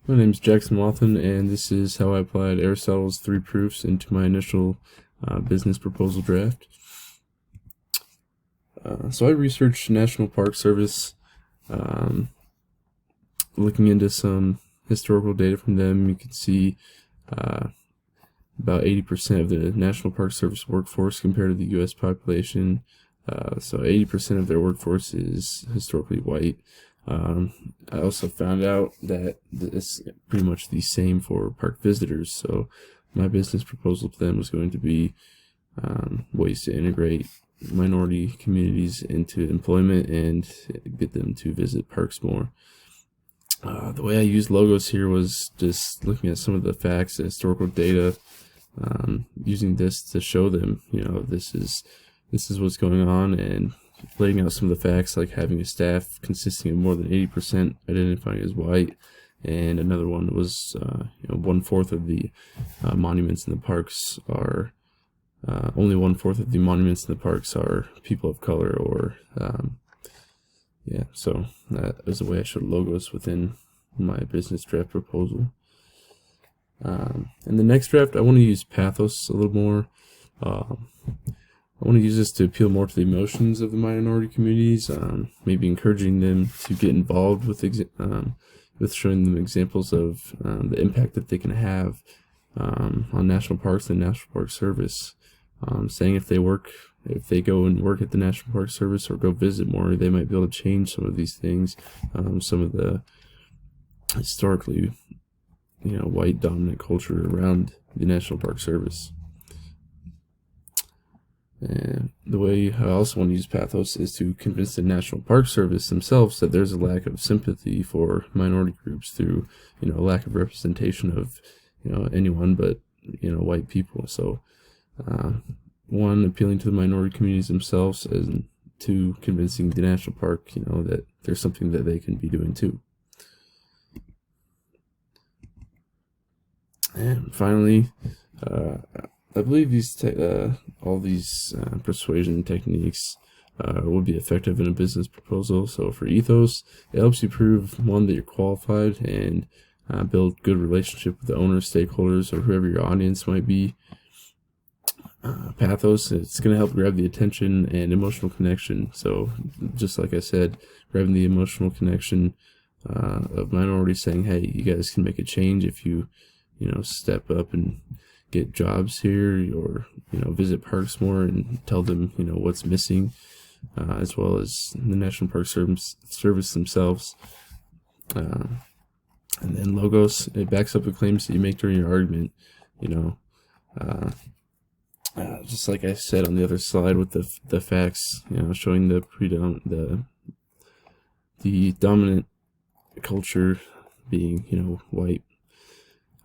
My name is Jackson Wathen, and this is how I applied Aristotle's three proofs into my initial business proposal draft. So I researched National Park Service, um, looking into some historical data from them. You can see uh, about 80% of the National Park Service workforce compared to the U.S. population. So 80% of their workforce is historically white. I also found out that it's pretty much the same for park visitors. So my business proposal to them was going to be ways to integrate minority communities into employment and get them to visit parks more. The way I used logos here was just looking at some of the facts and historical data, using this to show them, this is what's going on, and laying out some of the facts, like having a staff consisting of more than 80% identifying as white, and another one was 1/4 of the monuments in the parks are only 1/4 of the monuments in the parks are people of color, or so that is the way I showed logos within my business draft proposal. In the next draft, I want to use pathos a little more. I want to use this to appeal more to the emotions of the minority communities, maybe encouraging them to get involved with showing them examples of the impact that they can have on national parks and National Park Service. Saying if they go and work at the National Park Service or go visit more, they might be able to change some of these things, some of the historically, white dominant culture around the National Park Service. And the way I also want to use pathos is to convince the National Park Service themselves that there's a lack of sympathy for minority groups through, a lack of representation of, anyone but, white people. So, one, appealing to the minority communities themselves, and two, convincing the national park, that there's something that they can be doing too. And finally, I believe all these persuasion techniques will be effective in a business proposal. So for ethos, it helps you prove, one, that you're qualified, and build good relationship with the owners, stakeholders, or whoever your audience might be. Pathos, it's going to help grab the attention and emotional connection. So just like I said, grabbing the emotional connection of minorities, saying, hey, you guys can make a change if you step up and get jobs here, or visit parks more and tell them what's missing, as well as the National Park Service themselves. And then logos, it backs up the claims that you make during your argument. Just like I said on the other slide with the facts, showing the dominant culture being white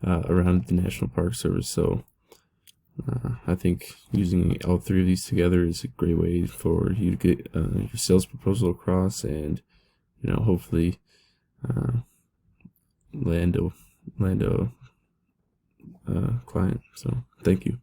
around the National Park Service. So I think using all three of these together is a great way for you to get your sales proposal across, and hopefully land a client. So thank you.